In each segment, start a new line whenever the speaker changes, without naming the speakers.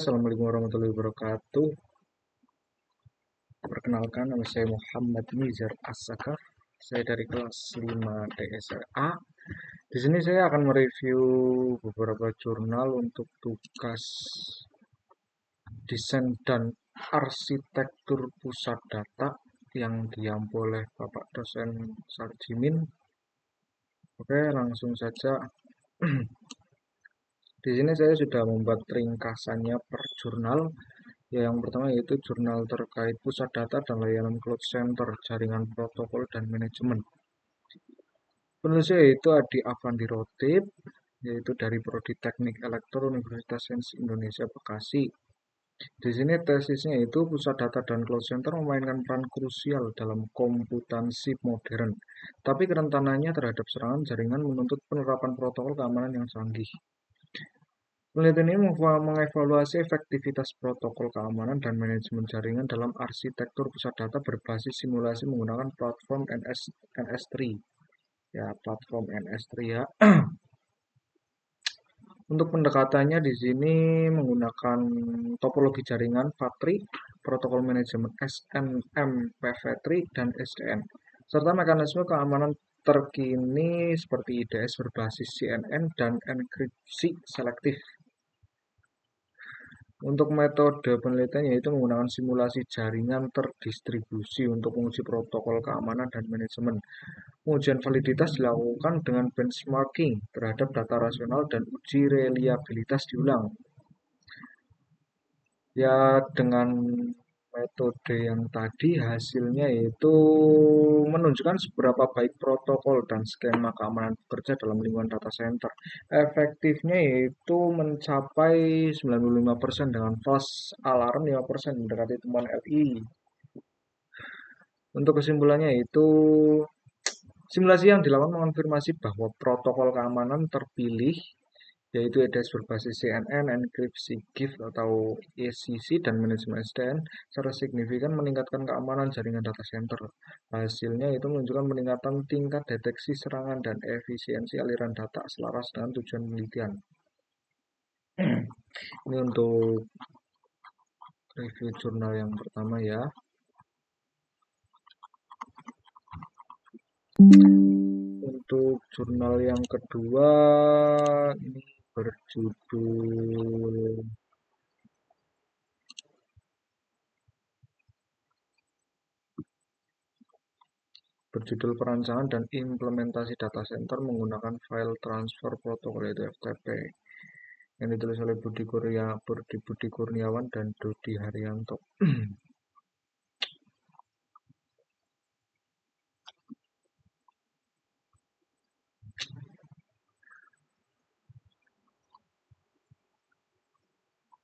Assalamualaikum warahmatullahi wabarakatuh. Perkenalkan, nama saya Muhammad Nizar As-Sakaf. Saya dari kelas 5 DSRA. Di sini saya akan mereview beberapa jurnal untuk tugas desain dan arsitektur pusat data yang diampu oleh Bapak dosen Sarjimin. Oke, langsung saja. Di sini saya sudah membuat ringkasannya per jurnal. Ya, yang pertama yaitu jurnal terkait pusat data dan layanan cloud center, jaringan protokol dan manajemen. Penulisnya yaitu Adi Avandi Rotib, yaitu dari Prodi Teknik Elektro Universitas Sains Indonesia Bekasi. Di sini tesisnya itu pusat data dan cloud center memainkan peran krusial dalam komputansi modern, tapi kerentanannya terhadap serangan jaringan menuntut penerapan protokol keamanan yang canggih. Penelitian ini mengevaluasi efektivitas protokol keamanan dan manajemen jaringan dalam arsitektur pusat data berbasis simulasi menggunakan platform NS3. Ya, platform NS3 ya. Untuk pendekatannya di sini menggunakan topologi jaringan FAT3, protokol manajemen SNM PV3 dan SDN, serta mekanisme keamanan terkini seperti IDS berbasis CNN dan enkripsi selektif. Untuk metode penelitian yaitu menggunakan simulasi jaringan terdistribusi untuk menguji protokol keamanan dan manajemen. Pengujian validitas dilakukan dengan benchmarking terhadap data rasional dan uji reliabilitas diulang. Ya, dengan metode yang tadi hasilnya yaitu menunjukkan seberapa baik protokol dan skema keamanan bekerja dalam lingkungan data center. Efektifnya yaitu mencapai 95% dengan false alarm 5% mendekati temuan LI. Untuk kesimpulannya yaitu simulasi yang dilakukan mengonfirmasi bahwa protokol keamanan terpilih yaitu EDS berbasis CNN, enkripsi GIF atau ECC, dan manajemen SDN secara signifikan meningkatkan keamanan jaringan data center. Hasilnya itu menunjukkan peningkatan tingkat deteksi serangan dan efisiensi aliran data selaras dengan tujuan penelitian. Ini untuk review jurnal yang pertama ya. Untuk jurnal yang kedua ini berjudul perancangan dan implementasi data center menggunakan file transfer protokol yaitu FTP, yang ditulis oleh Budi Kurniawan dan Dodi Haryanto.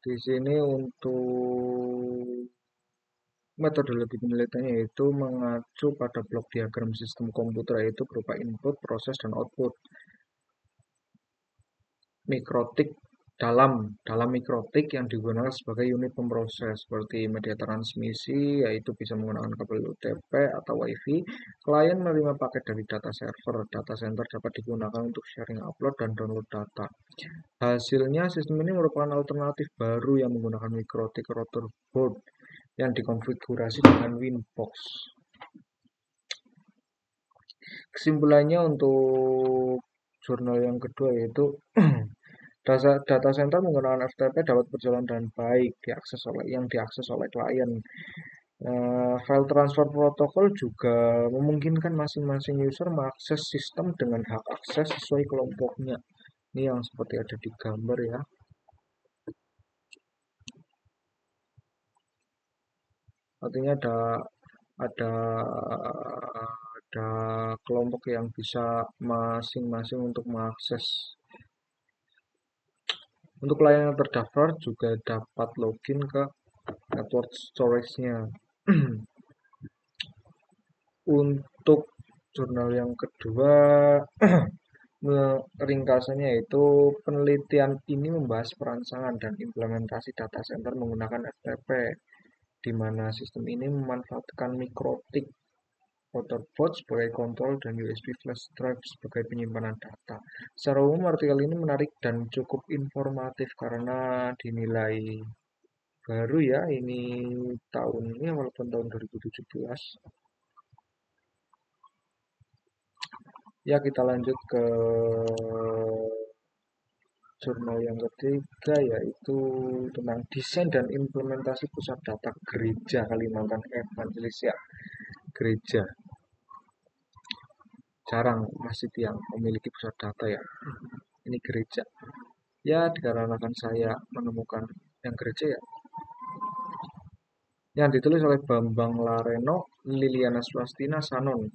Di sini untuk metodologi penelitiannya yaitu mengacu pada blok diagram sistem komputer yaitu berupa input, proses, dan output. Mikrotik dalam mikrotik yang digunakan sebagai unit pemproses seperti media transmisi yaitu bisa menggunakan kabel UTP atau WiFi. Klien menerima paket dari data server. Data center dapat digunakan untuk sharing upload dan download data. Hasilnya sistem ini merupakan alternatif baru yang menggunakan mikrotik router board yang dikonfigurasi dengan Winbox. Kesimpulannya untuk jurnal yang kedua yaitu data center menggunakan FTP dapat berjalan dengan baik yang diakses oleh klien. File transfer protokol juga memungkinkan masing-masing user mengakses sistem dengan hak akses sesuai kelompoknya. Ini yang seperti ada di gambar ya. Artinya ada kelompok yang bisa masing-masing untuk mengakses. Untuk klien yang terdaftar juga dapat login ke network storage-nya. Untuk jurnal yang kedua, ringkasannya yaitu penelitian ini membahas perancangan dan implementasi data center menggunakan FTP, di mana sistem ini memanfaatkan mikrotik Waterboard sebagai kontrol dan USB flash drive sebagai penyimpanan data. Secara umum artikel ini menarik dan cukup informatif karena dinilai baru ya, ini tahun ini walaupun tahun 2017. Ya, kita lanjut ke jurnal yang ketiga, yaitu tentang desain dan implementasi pusat data gereja Kalimantan Evangelis ya. Gereja jarang masjid yang memiliki pusat data ya. Ini gereja. Ya, dikarenakan saya menemukan yang gereja ya, yang ditulis oleh Bambang Lareno, Liliana Swastina Sanon,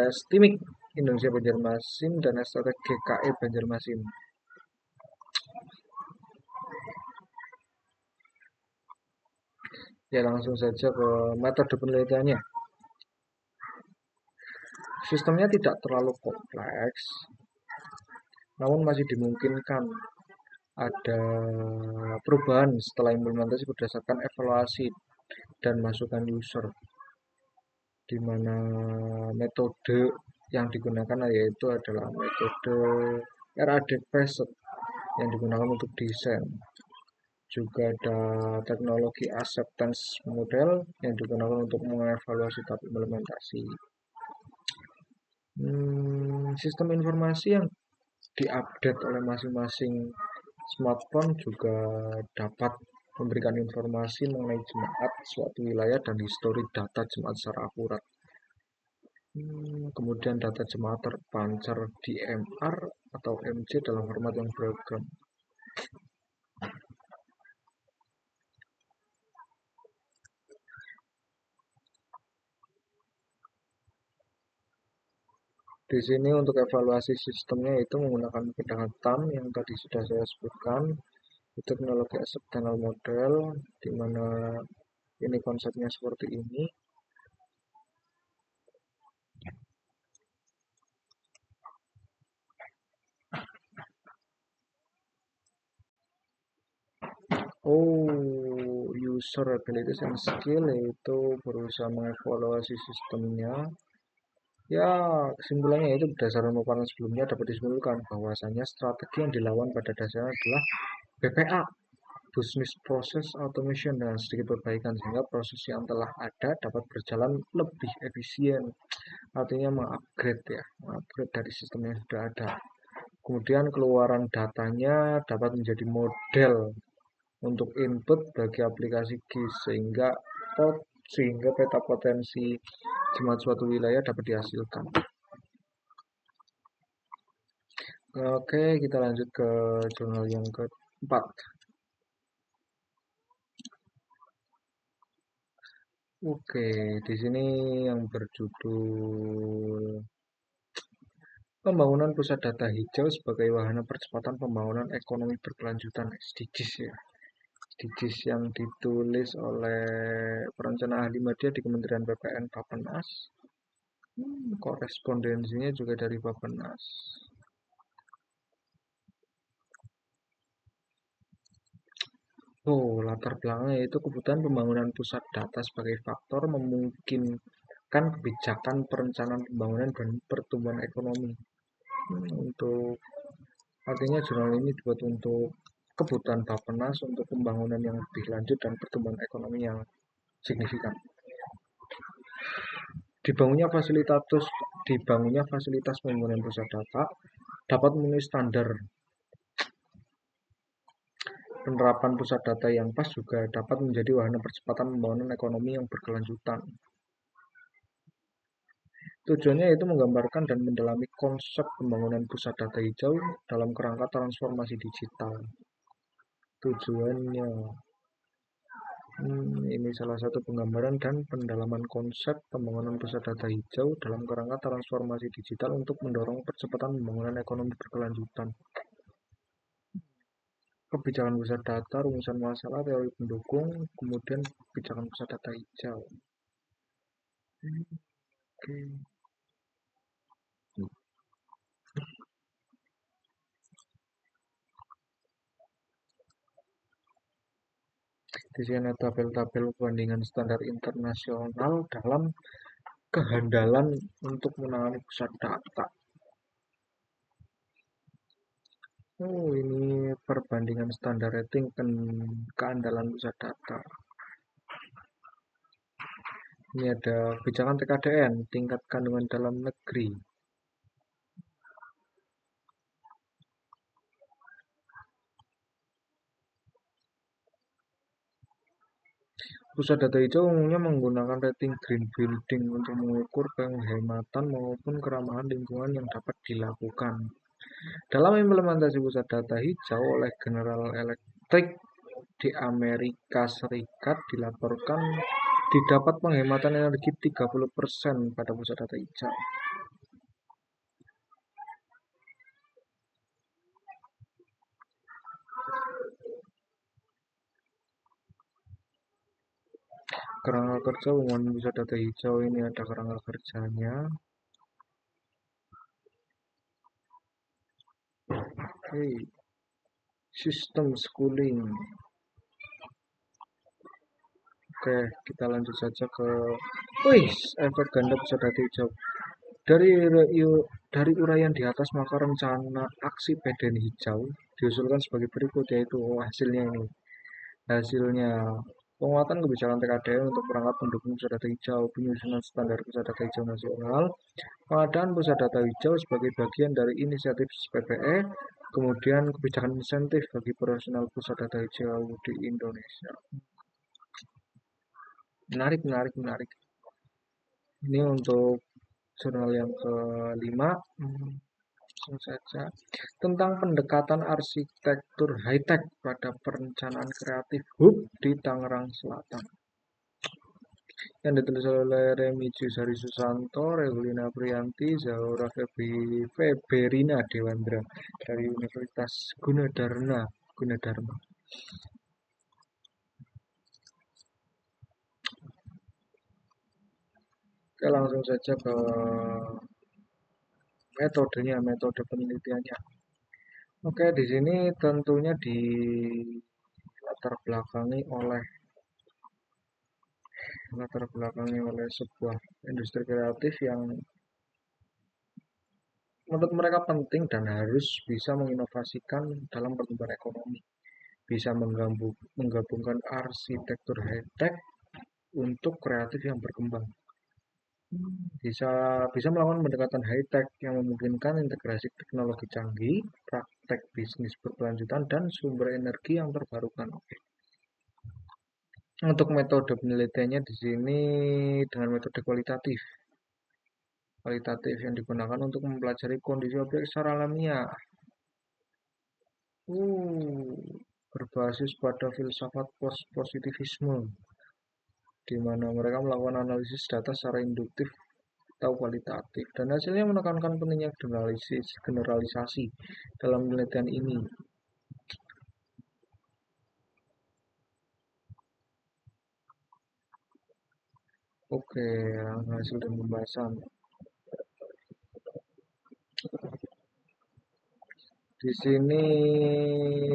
Stimik Indonesia Banjarmasin dan STT GKE Banjarmasin. Ya, langsung saja ke metode penelitiannya. Sistemnya tidak terlalu kompleks, namun masih dimungkinkan ada perubahan setelah implementasi berdasarkan evaluasi dan masukan user, di mana metode yang digunakan yaitu adalah metode RAD Preset yang digunakan untuk desain. Juga ada teknologi acceptance model yang digunakan untuk mengevaluasi tahap implementasi. Sistem informasi yang diupdate oleh masing-masing smartphone juga dapat memberikan informasi mengenai jemaat suatu wilayah dan histori data jemaat secara akurat. Kemudian data jemaat terpancar di MR atau MC dalam format yang beragam. Di sini untuk evaluasi sistemnya itu menggunakan pendekatan yang tadi sudah saya sebutkan, itu teknologi acceptance model, di mana ini konsepnya seperti ini. User abilities and skill, yaitu berusaha mengevaluasi sistemnya. Ya, kesimpulannya itu berdasarkan paparan sebelumnya dapat disimpulkan bahwasanya strategi yang dilawan pada dasarnya adalah BPA, Business Process Automation, dan sedikit perbaikan sehingga proses yang telah ada dapat berjalan lebih efisien. Artinya mengupgrade ya, mengupgrade dari sistem yang sudah ada. Kemudian keluaran datanya dapat menjadi model untuk input bagi aplikasi GIS sehingga peta potensi jemaat suatu wilayah dapat dihasilkan. Oke, kita lanjut ke jurnal yang keempat. Oke, di sini yang berjudul Pembangunan Pusat Data Hijau sebagai Wahana Percepatan Pembangunan Ekonomi Berkelanjutan (SDGs) ya. SDGs yang ditulis oleh perencana ahli media di Kementerian PPN Bappenas. Korespondensinya juga dari Bappenas. Latar belakangnya itu kebutuhan pembangunan pusat data sebagai faktor memungkinkan kebijakan perencanaan pembangunan dan pertumbuhan ekonomi. Untuk artinya jurnal ini dibuat untuk kebutuhan Bappenas untuk pembangunan yang lebih lanjut dan pertumbuhan ekonomi yang signifikan. Dibangunnya fasilitas pembangunan pusat data dapat memenuhi standar. Penerapan pusat data yang pas juga dapat menjadi wahana percepatan pembangunan ekonomi yang berkelanjutan. Tujuannya itu menggambarkan dan mendalami konsep pembangunan pusat data hijau dalam kerangka transformasi digital. Tujuannya ini salah satu penggambaran dan pendalaman konsep pembangunan pusat data hijau dalam kerangka transformasi digital untuk mendorong percepatan pembangunan ekonomi berkelanjutan. Kebijakan pusat data, rumusan masalah, teori pendukung, kemudian kebijakan pusat data hijau. Oke. Di sini ada tabel-tabel perbandingan standar internasional dalam kehandalan untuk menangani pusat data. Oh, ini perbandingan standar rating keandalan pusat data. Ini ada kebijakan TKDN, tingkat kandungan dalam negeri. Pusat data hijau umumnya menggunakan rating green building untuk mengukur penghematan maupun keramahan lingkungan yang dapat dilakukan. Dalam implementasi pusat data hijau oleh General Electric di Amerika Serikat dilaporkan didapat penghematan energi 30% pada pusat data hijau. Kerangka kerja pembangunan pusat data hijau ini ada kerangka kerjanya. Oke, sistem schooling. Oke, kita lanjut saja ke efek ganda pusat data hijau. Dari uraian di atas, maka rencana aksi PDN hijau diusulkan sebagai berikut, yaitu hasilnya ini. Hasilnya penguatan kebijakan TKDN untuk perangkat pendukung pusat data hijau, penyusunan standar pusat data hijau nasional, pengadaan pusat data hijau sebagai bagian dari inisiatif PPE, kemudian kebijakan insentif bagi profesional pusat data hijau di Indonesia. Menarik, menarik, menarik. Ini untuk jurnal yang kelima. Langsung saja. Tentang pendekatan arsitektur high-tech pada perencanaan kreatif HUB di Tangerang Selatan. Yang ditulis oleh Remigius Hari Susanto, Regulina Priyanti, Zahora Feberina Dewandra dari Universitas Gunadarma. Oke, langsung saja ke metodenya, metode penelitiannya. Oke, di sini tentunya di latar belakangi oleh sebuah industri kreatif yang menurut mereka penting dan harus bisa menginovasikan dalam pertumbuhan ekonomi, bisa menggabungkan arsitektur high-tech untuk kreatif yang berkembang. Bisa bisa melakukan pendekatan high-tech yang memungkinkan integrasi teknologi canggih, praktek bisnis berkelanjutan, dan sumber energi yang terbarukan. Untuk metode penelitiannya di sini dengan metode kualitatif. Kualitatif yang digunakan untuk mempelajari kondisi objek secara alamiah. Uh, Berbasis pada filsafat positivisme, di mana mereka melakukan analisis data secara induktif atau kualitatif, dan hasilnya menekankan pentingnya generalisasi dalam penelitian ini. Oke, hasil dan pembahasan. Di sini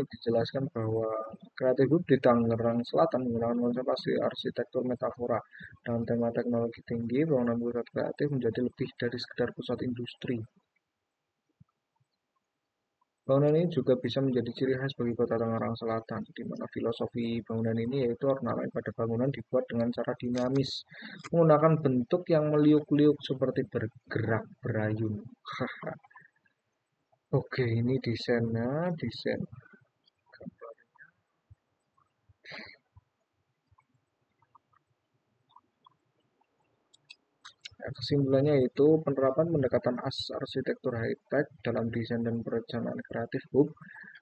dijelaskan bahwa Creative Group di Tangerang Selatan menggunakan konsep arsitektur metafora dan tema teknologi tinggi. Bangunan pusat kreatif menjadi lebih dari sekedar pusat industri. Bangunan ini juga bisa menjadi ciri khas bagi kota Tangerang Selatan, di mana filosofi bangunan ini yaitu ornamen pada bangunan dibuat dengan cara dinamis, menggunakan bentuk yang meliuk-liuk seperti bergerak berayun. Oke, ini desainnya, desain. Kesimpulannya itu penerapan pendekatan arsitektur high-tech dalam desain dan perencanaan kreatif hub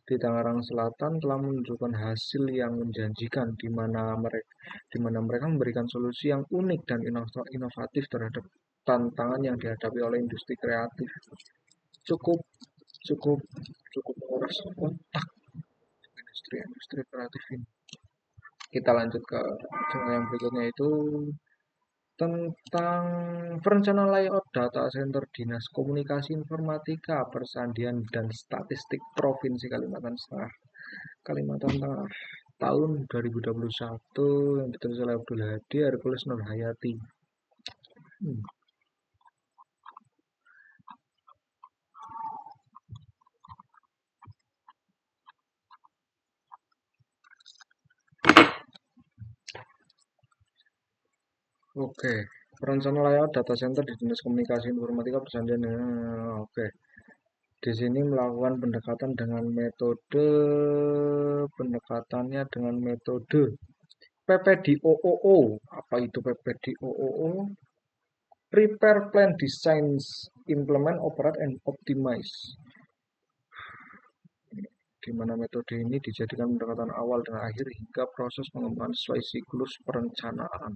di Tangerang Selatan telah menunjukkan hasil yang menjanjikan di mana mereka memberikan solusi yang unik dan inovatif terhadap tantangan yang dihadapi oleh industri kreatif. Cukup cukup cukup menguras otak industri kreatif ini. Kita lanjut ke channel yang berikutnya itu tentang perencanaan layout data center Dinas Komunikasi Informatika, Persandian dan Statistik Provinsi Kalimantan Tengah. Kalimantan Tengah tahun 2021 yang ditulis oleh Abdul Hadi Hercules Nurhayati. Hmm. Oke, perencana layout data center di Dinas Komunikasi Informatika Persandian. Oke, di sini melakukan pendekatannya dengan metode PPDOOO. Apa itu PPDOOO? Prepare, plan, design, implement, operate, and optimize. Di mana metode ini dijadikan pendekatan awal dan akhir hingga proses pengembangan sesuai siklus perencanaan.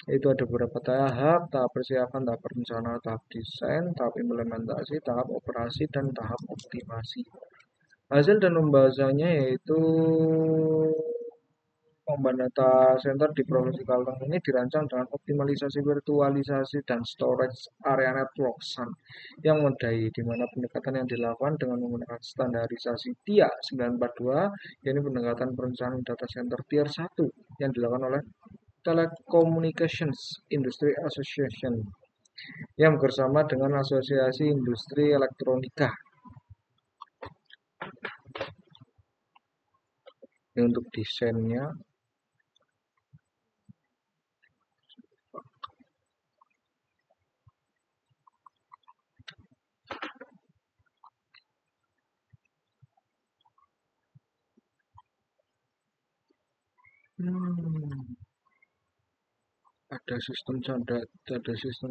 Itu ada beberapa tahap, tahap persiapan, tahap perencanaan, tahap desain, tahap implementasi, tahap operasi, dan tahap optimasi. Hasil dan pembahasannya yaitu pembangunan data center di Provinsi Kalteng ini dirancang dengan optimalisasi virtualisasi dan storage area network SAN yang memadai, di mana pendekatan yang dilakukan dengan menggunakan standarisasi TIA 942, yaitu pendekatan perencanaan data center tier 1 yang dilakukan oleh Telecommunications Industry Association yang bersama dengan Asosiasi Industri Elektronika. Ini untuk desainnya. Ada sistem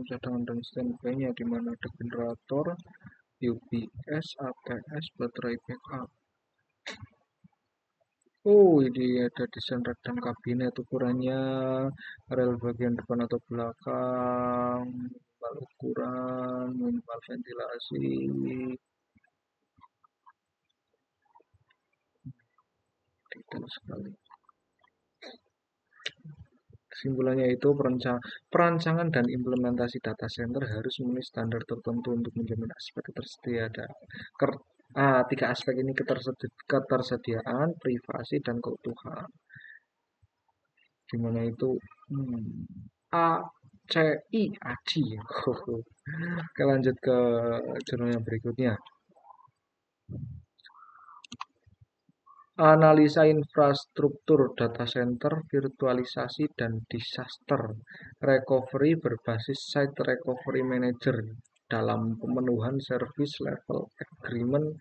cadangan dan standby-nya, di mana ada generator, UPS, ATS, baterai backup. Oh, ini ada desain rak dan kabinet, ukurannya rel bagian depan atau belakang, minimal ukuran, minimal ventilasi. Detail sekali. Kesimpulannya itu perancangan dan implementasi data center harus memenuhi standar tertentu untuk menjamin aspek tiga aspek ini: ketersediaan, privasi, dan keutuhan. Di mana itu A, C, I, ACI. Oke, lanjut ke jurnal yang berikutnya. Analisa infrastruktur data center, virtualisasi, dan disaster recovery berbasis Site Recovery Manager dalam pemenuhan Service Level Agreement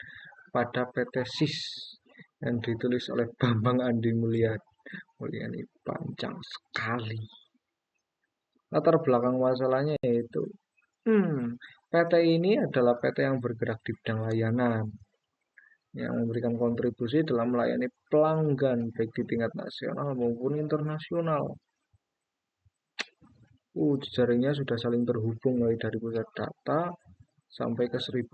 pada PT SIS yang ditulis oleh Bambang Andi Mulyani. Panjang sekali. Latar belakang masalahnya yaitu PT ini adalah PT yang bergerak di bidang layanan, yang memberikan kontribusi dalam melayani pelanggan baik di tingkat nasional maupun internasional. Jejaringnya sudah saling terhubung mulai dari pusat data sampai ke 1.800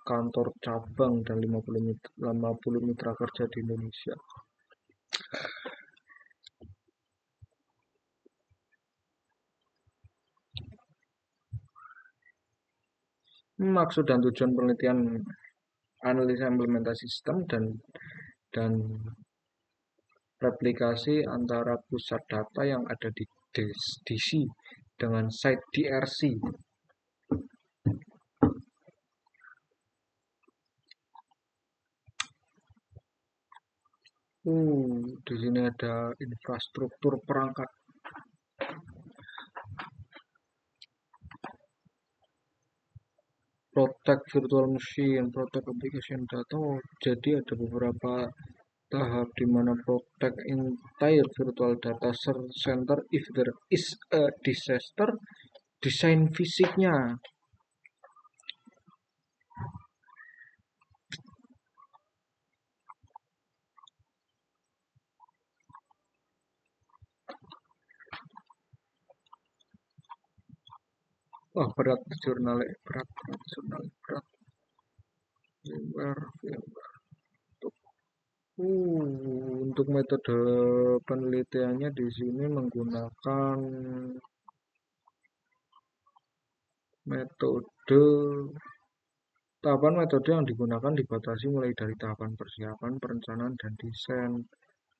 kantor cabang dan 50 mitra kerja di Indonesia. Maksud dan tujuan penelitian analisa implementasi sistem dan replikasi antara pusat data yang ada di DC dengan site DRC. Di sini ada infrastruktur perangkat. Protect virtual machine, protect application data. Jadi ada beberapa tahap di mana protect entire virtual data center if there is a disaster, desain fisiknya. Wah, berat jurnalnya, berat jurnal, berat. Untuk metode penelitiannya di sini menggunakan tahapan metode yang digunakan dibatasi mulai dari tahapan persiapan, perencanaan, dan desain.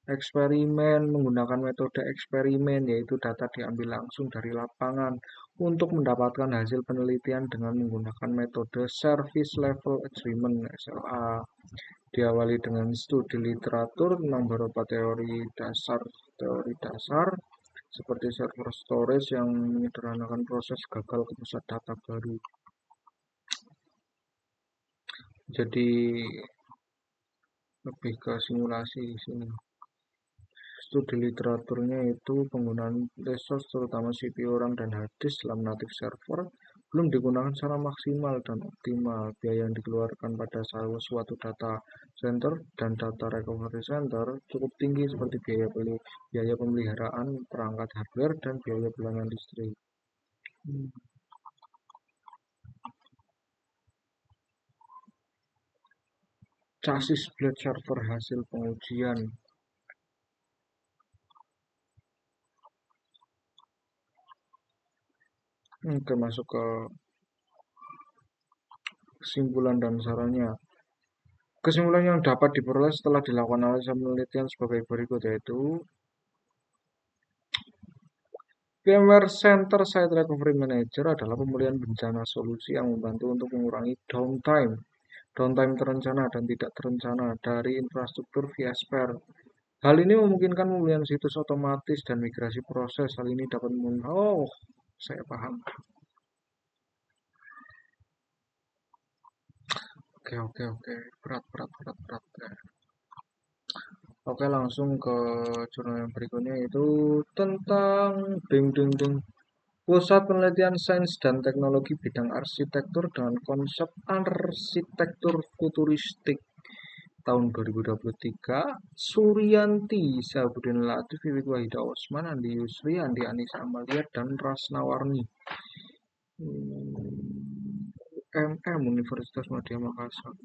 Eksperimen menggunakan metode eksperimen, yaitu data diambil langsung dari lapangan untuk mendapatkan hasil penelitian dengan menggunakan metode Service Level Agreement (SLA). Diawali dengan studi literatur tentang beberapa teori dasar seperti server storage yang menyederhanakan proses gagal ke pusat data baru. Jadi lebih ke simulasi di sini. Studi literaturnya itu penggunaan resource terutama CPU, RAM, dan hard disk dalam native server belum digunakan secara maksimal dan optimal. Biaya yang dikeluarkan pada suatu data center dan data recovery center cukup tinggi seperti biaya pemeliharaan perangkat hardware dan biaya bulanan listrik. Chassis blade server hasil pengujian. Oke, masuk ke kesimpulan dan sarannya. Kesimpulan yang dapat diperoleh setelah dilakukan analisa penelitian sebagai berikut, yaitu VMware Center Site Recovery Manager adalah pemulihan bencana solusi yang membantu untuk mengurangi downtime terencana dan tidak terencana dari infrastruktur via spare. Hal ini memungkinkan pemulihan situs otomatis dan migrasi proses. Hal ini dapat saya paham. Oke. Berat. Oke, langsung ke jurnal yang berikutnya, itu tentang ding. Pusat Penelitian Sains dan Teknologi Bidang Arsitektur dengan konsep arsitektur futuristik tahun 2023, Suryanti, Sahabudin Latif, Wiwik Wahida Osman, Andi Yusri, Andi Anissa Amalia, dan Rasnawarni. Universitas Madya Makassar.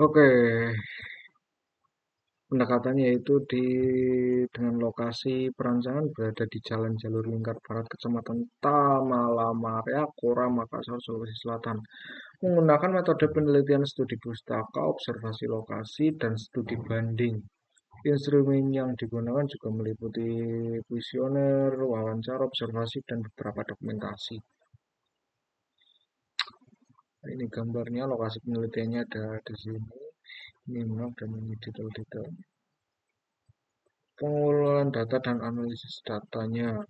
Oke, pendekatannya itu dengan lokasi perancangan berada di Jalan Jalur Lingkar Barat, Kecamatan Tamalamaria, Kora, Makassar, Sulawesi Selatan. Menggunakan metode penelitian studi pustaka, observasi lokasi, dan studi banding. Instrumen yang digunakan juga meliputi kuesioner, wawancara, observasi, dan beberapa dokumentasi. Ini gambarnya, lokasi penelitiannya ada di sini. Ini map dan ini detail-detail. Pengolahan data dan analisis datanya.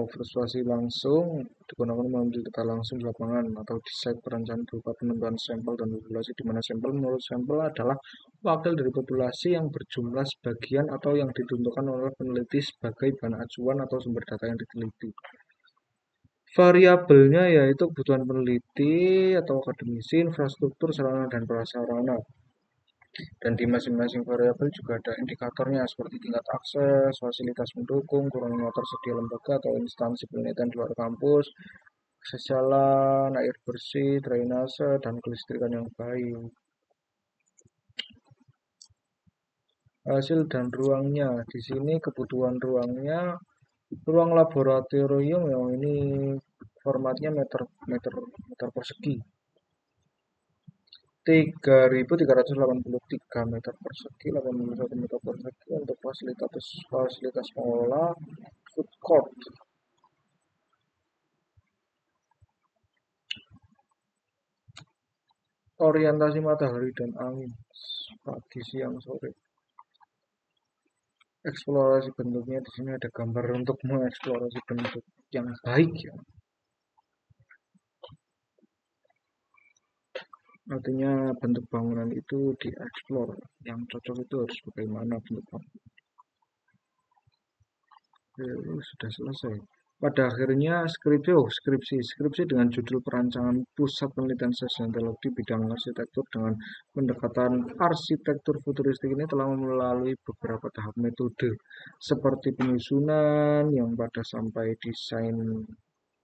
Persuasi langsung digunakan mengambil data langsung di lapangan atau di site perencanaan berupa penentuan sampel dan populasi, di mana sampel menurut sampel adalah wakil dari populasi yang berjumlah sebagian atau yang ditentukan oleh peneliti sebagai bahan acuan atau sumber data yang diteliti. Variabelnya yaitu kebutuhan peneliti atau akademisi, infrastruktur, sarana dan prasarana. Dan di masing-masing variabel juga ada indikatornya seperti tingkat akses, fasilitas mendukung, kurangnya tersedia lembaga atau instansi penelitian di luar kampus, akses jalan, air bersih, drainase, dan kelistrikan yang baik. Hasil dan ruangnya, di sini kebutuhan ruangnya, ruang laboratorium yang ini formatnya meter persegi. 3.383 meter persegi, 81 meter persegi untuk fasilitas pengelola food court. Orientasi matahari dan angin pagi, siang, sore. Eksplorasi bentuknya, di sini ada gambar untuk mengeksplorasi bentuk yang baik ya. Artinya bentuk bangunan itu dieksplor, yang cocok itu harus bagaimana bentuk bangunan. Sudah selesai. Pada akhirnya skripsi dengan judul perancangan Pusat Penelitian Sains dan Teknologi bidang arsitektur dengan pendekatan arsitektur futuristik ini telah melalui beberapa tahap metode seperti penyusunan yang pada sampai desain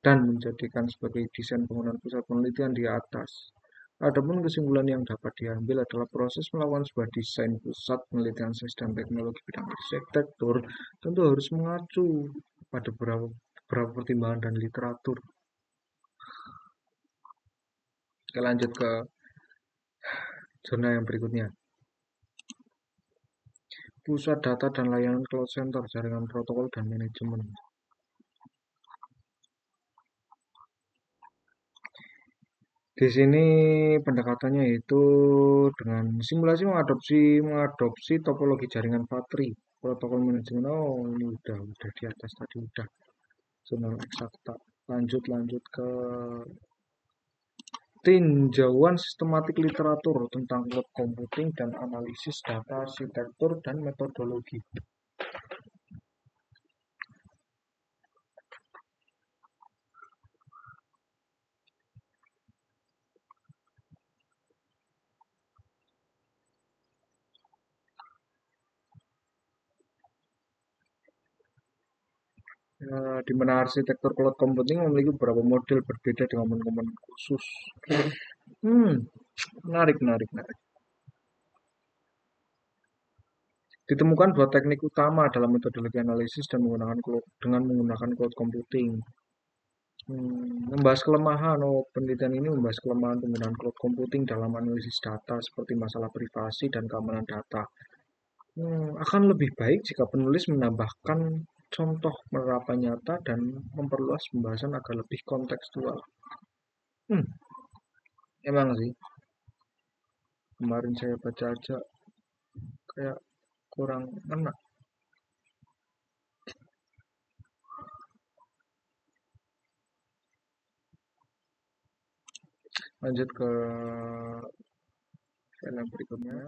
dan menjadikan sebagai desain bangunan pusat penelitian di atas. Adapun kesimpulan yang dapat diambil adalah proses melakukan sebuah desain pusat penelitian sains dan teknologi bidang arsitektur tentu harus mengacu pada beberapa pertimbangan dan literatur. Kita lanjut ke zona yang berikutnya. Pusat data dan layanan cloud center, jaringan protokol dan manajemen. Di sini pendekatannya yaitu dengan simulasi mengadopsi topologi jaringan Patri, protokol manajemen. Oh, ini udah di atas tadi udah. Zona eksakta. Lanjut ke tinjauan sistematik literatur tentang cloud computing dan analisis data arsitektur dan metodologi. Di mana arsitektur cloud computing memiliki beberapa model berbeda dengan momen-momen khusus. Menarik. Ditemukan dua teknik utama dalam metodologi analisis dan menggunakan cloud computing. Penelitian ini membahas kelemahan penggunaan cloud computing dalam analisis data seperti masalah privasi dan keamanan data. Akan lebih baik jika penulis menambahkan contoh penerapan nyata dan memperluas pembahasan agar lebih kontekstual. Emang sih, kemarin saya baca aja kayak kurang enak. Lanjut ke file yang berikutnya.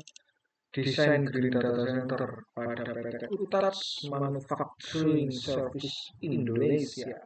Desain Green Data Center pada PT Utats Manufacturing Service Indonesia.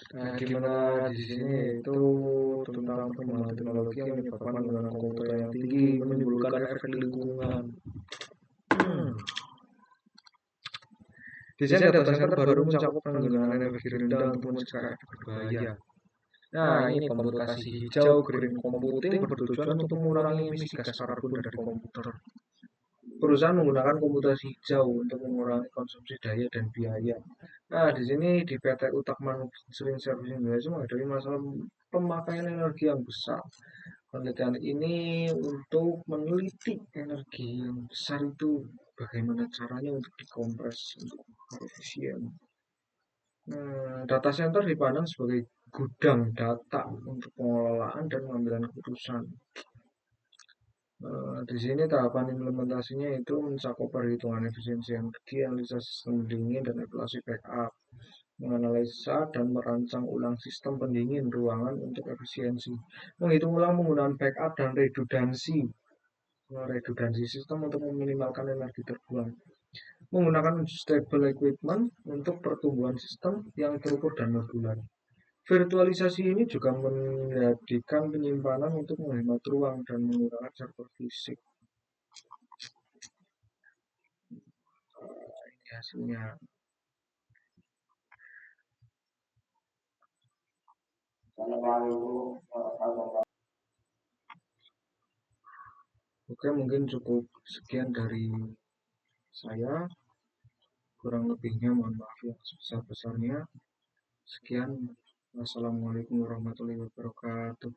Nah, di mana di sini itu tentang perkembangan teknologi yang menyebabkan penggunaan komputer yang tinggi menimbulkan efek lingkungan. Desain data center baru mencakup penggunaan energi rendah untuk mencegah efek berbahaya. Nah, ini komputasi hijau green computing bertujuan untuk mengurangi emisi gas karbon dari komputer. Perusahaan menggunakan komputasi hijau untuk mengurangi konsumsi daya dan biaya. Nah, di sini di PT Utak Manufacturing Service Indonesia menghadapi masalah pemakaian energi yang besar. Penelitian ini untuk meneliti energi yang besar itu bagaimana caranya untuk dikompres untuk efisien. Data center dipandang sebagai gudang data untuk pengelolaan dan pengambilan keputusan. Di sini tahapan implementasinya itu mencakup perhitungan efisiensi energi, analisa sistem pendingin, dan evaluasi backup, menganalisa dan merancang ulang sistem pendingin ruangan untuk efisiensi, menghitung ulang penggunaan backup dan redundansi sistem untuk meminimalkan energi terbuang, menggunakan stable equipment untuk pertumbuhan sistem yang terukur dan modular. Virtualisasi ini juga menjadikan penyimpanan untuk menghemat ruang dan menggunakan server fisik. Ini hasilnya. Oke, mungkin cukup sekian dari saya. Kurang lebihnya mohon maaf yang sebesar-besarnya. Sekian. Wassalamualaikum warahmatullahi wabarakatuh.